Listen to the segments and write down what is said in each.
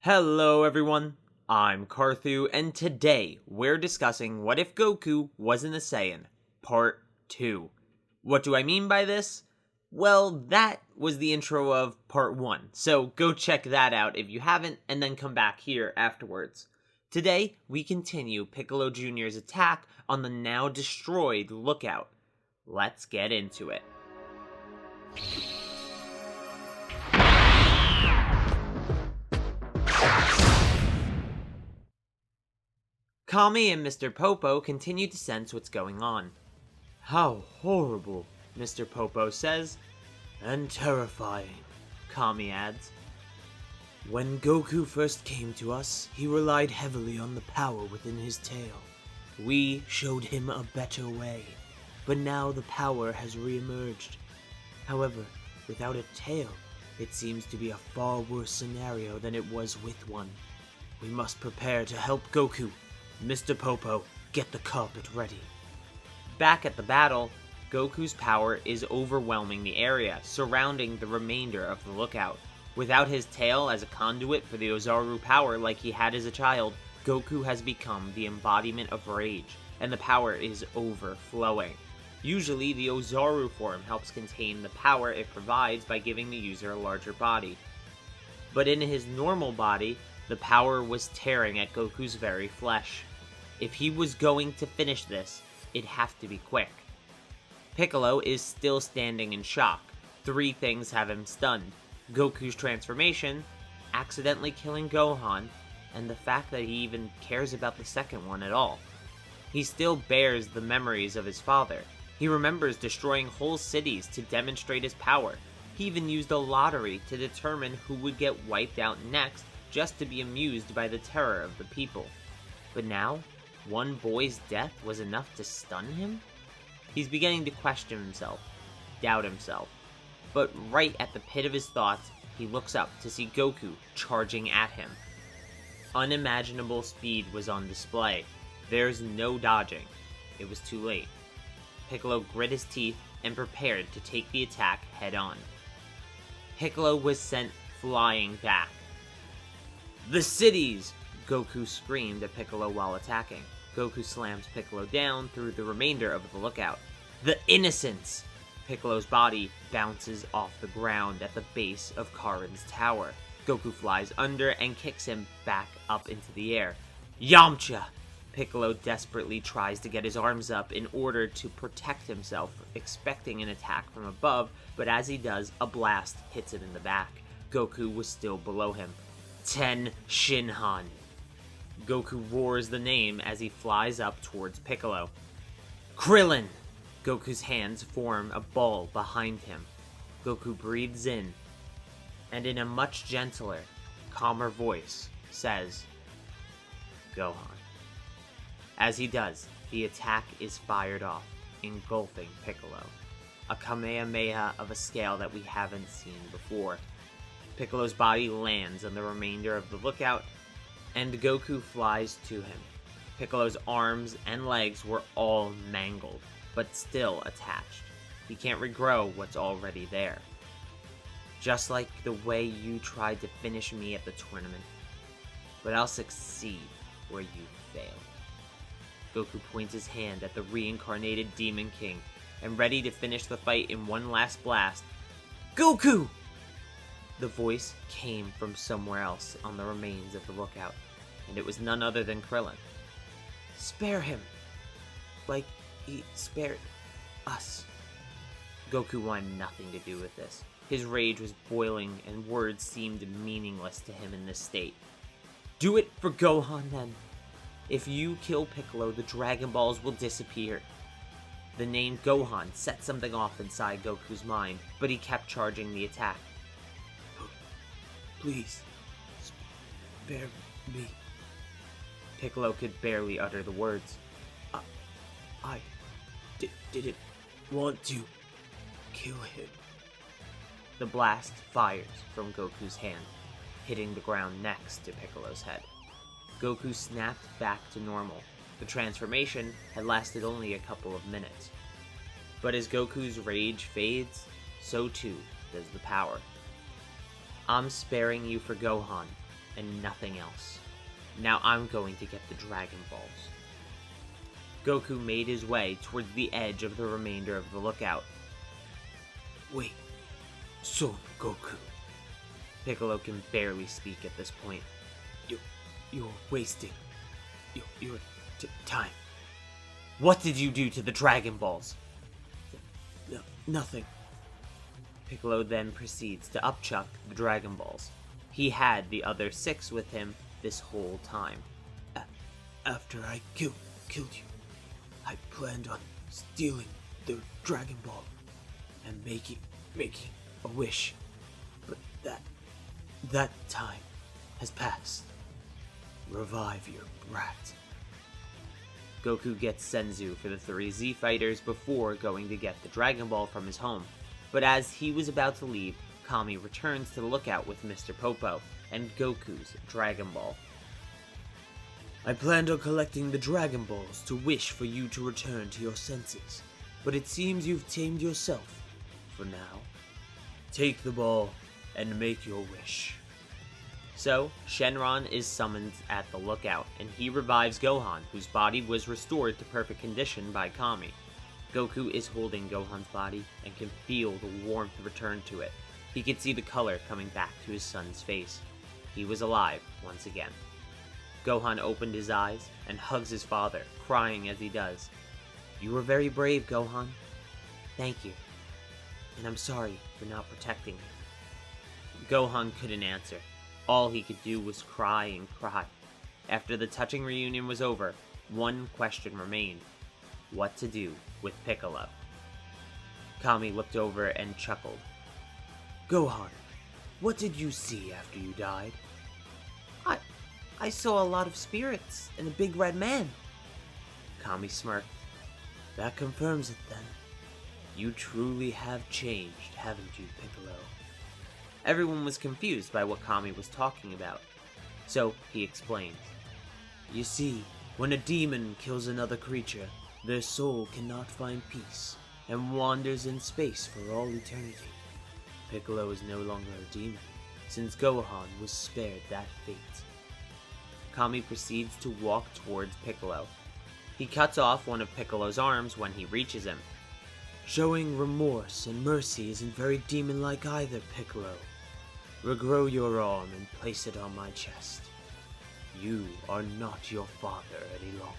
Hello everyone, I'm Carthu, and today we're discussing What If Goku Wasn't a Saiyan, Part 2. What do I mean by this? Well, that was the intro of Part 1, so go check that out if you haven't, and then come back here afterwards. Today, we continue Piccolo Jr.'s attack on the now destroyed Lookout. Let's get into it. Kami and Mr. Popo continue to sense what's going on. How horrible, Mr. Popo says. And terrifying, Kami adds. When Goku first came to us, he relied heavily on the power within his tail. We showed him a better way, but now the power has re-emerged. However, without a tail, it seems to be a far worse scenario than it was with one. We must prepare to help Goku. Mr. Popo, get the carpet ready. Back at the battle, Goku's power is overwhelming the area surrounding the remainder of the Lookout. Without his tail as a conduit for the Ozaru power like he had as a child, Goku has become the embodiment of rage, and the power is overflowing. Usually, the Ozaru form helps contain the power it provides by giving the user a larger body. But in his normal body, the power was tearing at Goku's very flesh. If he was going to finish this, it'd have to be quick. Piccolo is still standing in shock. Three things have him stunned: Goku's transformation, accidentally killing Gohan, and the fact that he even cares about the second one at all. He still bears the memories of his father. He remembers destroying whole cities to demonstrate his power. He even used a lottery to determine who would get wiped out next, just to be amused by the terror of the people. But now, one boy's death was enough to stun him? He's beginning to question himself, doubt himself. But right at the pit of his thoughts, he looks up to see Goku charging at him. Unimaginable speed was on display. There's no dodging. It was too late. Piccolo grit his teeth and prepared to take the attack head on. Piccolo was sent flying back. The cities! Goku screamed at Piccolo while attacking. Goku slams Piccolo down through the remainder of the Lookout. The innocents! Piccolo's body bounces off the ground at the base of Karin's tower. Goku flies under and kicks him back up into the air. Yamcha! Piccolo desperately tries to get his arms up in order to protect himself, expecting an attack from above, but as he does, a blast hits him in the back. Goku was still below him. Ten Shinhan. Goku roars the name as he flies up towards Piccolo. Krillin! Goku's hands form a ball behind him. Goku breathes in, and in a much gentler, calmer voice, says, Gohan. As he does, the attack is fired off, engulfing Piccolo. A Kamehameha of a scale that we haven't seen before. Piccolo's body lands on the remainder of the Lookout, and Goku flies to him. Piccolo's arms and legs were all mangled, but still attached. He can't regrow what's already there. Just like the way you tried to finish me at the tournament. But I'll succeed where you failed. Goku points his hand at the reincarnated Demon King, and ready to finish the fight in one last blast. Goku! The voice came from somewhere else on the remains of the Lookout, and it was none other than Krillin. Spare him! Like he spared us. Goku wanted nothing to do with this. His rage was boiling, and words seemed meaningless to him in this state. Do it for Gohan, then. If you kill Piccolo, the Dragon Balls will disappear. The name Gohan set something off inside Goku's mind, but he kept charging the attack. Please, spare me. Piccolo could barely utter the words. I didn't want to kill him. The blast fires from Goku's hand, hitting the ground next to Piccolo's head. Goku snapped back to normal. The transformation had lasted only a couple of minutes. But as Goku's rage fades, so too does the power. I'm sparing you for Gohan, and nothing else. Now I'm going to get the Dragon Balls. Goku made his way towards the edge of the remainder of the lookout. Wait, Son Goku. Piccolo can barely speak at this point. You're wasting your time. What did you do to the Dragon Balls? No, nothing. Piccolo then proceeds to upchuck the Dragon Balls. He had the other 6 with him this whole time. After I killed you, I planned on stealing the Dragon Ball and making a wish. But that time has passed. Revive your brat. Goku gets Senzu for the 3 Z fighters before going to get the Dragon Ball from his home. But as he was about to leave, Kami returns to the lookout with Mr. Popo and Goku's Dragon Ball. I planned on collecting the Dragon Balls to wish for you to return to your senses, but it seems you've tamed yourself for now. Take the ball and make your wish. So, Shenron is summoned at the lookout, and he revives Gohan, whose body was restored to perfect condition by Kami. Goku is holding Gohan's body and can feel the warmth return to it. He can see the color coming back to his son's face. He was alive once again. Gohan opened his eyes and hugs his father, crying as he does. You were very brave, Gohan. Thank you. And I'm sorry for not protecting you. Gohan couldn't answer. All he could do was cry and cry. After the touching reunion was over, one question remained. What to do with Piccolo? Kami looked over and chuckled. Gohan, what did you see after you died? I saw a lot of spirits and a big red man. Kami smirked. That confirms it then. You truly have changed, haven't you, Piccolo? Everyone was confused by what Kami was talking about. So he explained. You see, when a demon kills another creature, their soul cannot find peace and wanders in space for all eternity. Piccolo is no longer a demon, since Gohan was spared that fate. Kami proceeds to walk towards Piccolo. He cuts off one of Piccolo's arms when he reaches him. Showing remorse and mercy isn't very demon-like either, Piccolo. Regrow your arm and place it on my chest. You are not your father any longer.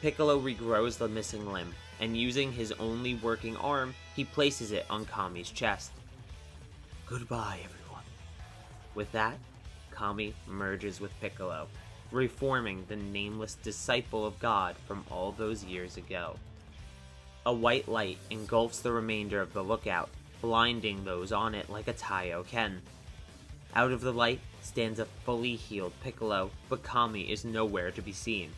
Piccolo regrows the missing limb, and using his only working arm, he places it on Kami's chest. Goodbye, everyone. With that, Kami merges with Piccolo, reforming the nameless disciple of God from all those years ago. A white light engulfs the remainder of the lookout, blinding those on it like a Taioken. Out of the light stands a fully healed Piccolo, but Kami is nowhere to be seen.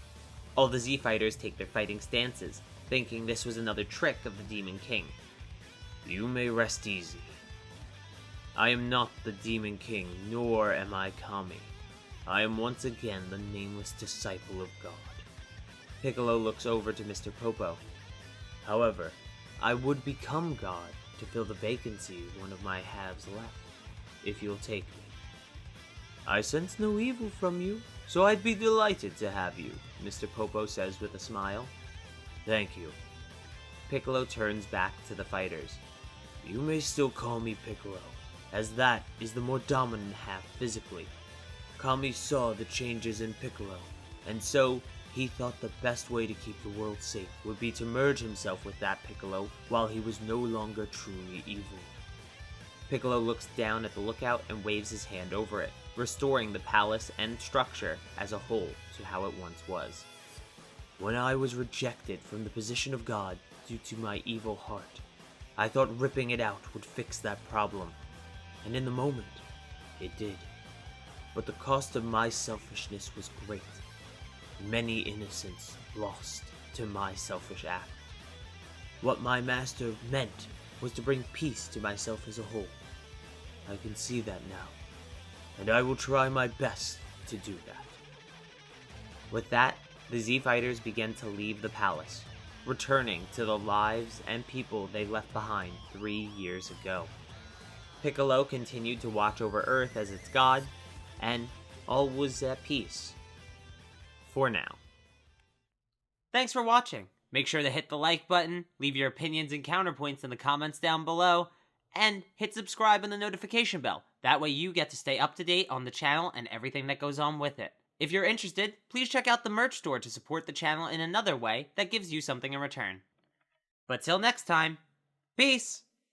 All the Z-Fighters take their fighting stances, thinking this was another trick of the Demon King. You may rest easy. I am not the Demon King, nor am I Kami. I am once again the nameless disciple of God. Piccolo looks over to Mr. Popo. However, I would become God to fill the vacancy one of my halves left, if you'll take me. I sense no evil from you, so I'd be delighted to have you, Mr. Popo says with a smile. Thank you. Piccolo turns back to the fighters. You may still call me Piccolo, as that is the more dominant half physically. Kami saw the changes in Piccolo, and so he thought the best way to keep the world safe would be to merge himself with that Piccolo while he was no longer truly evil. Piccolo looks down at the lookout and waves his hand over it, restoring the palace and structure as a whole to how it once was. When I was rejected from the position of God due to my evil heart, I thought ripping it out would fix that problem, and in the moment, it did. But the cost of my selfishness was great. Many innocents lost to my selfish act. What my master meant was to bring peace to myself as a whole. I can see that now, and I will try my best to do that. With that, the Z-Fighters began to leave the palace, returning to the lives and people they left behind 3 years ago. Piccolo continued to watch over Earth as its god, and all was at peace. For now. Thanks for watching. Make sure to hit the like button, leave your opinions and counterpoints in the comments down below, and hit subscribe and the notification bell. That way you get to stay up to date on the channel and everything that goes on with it. If you're interested, please check out the merch store to support the channel in another way that gives you something in return. But till next time, peace!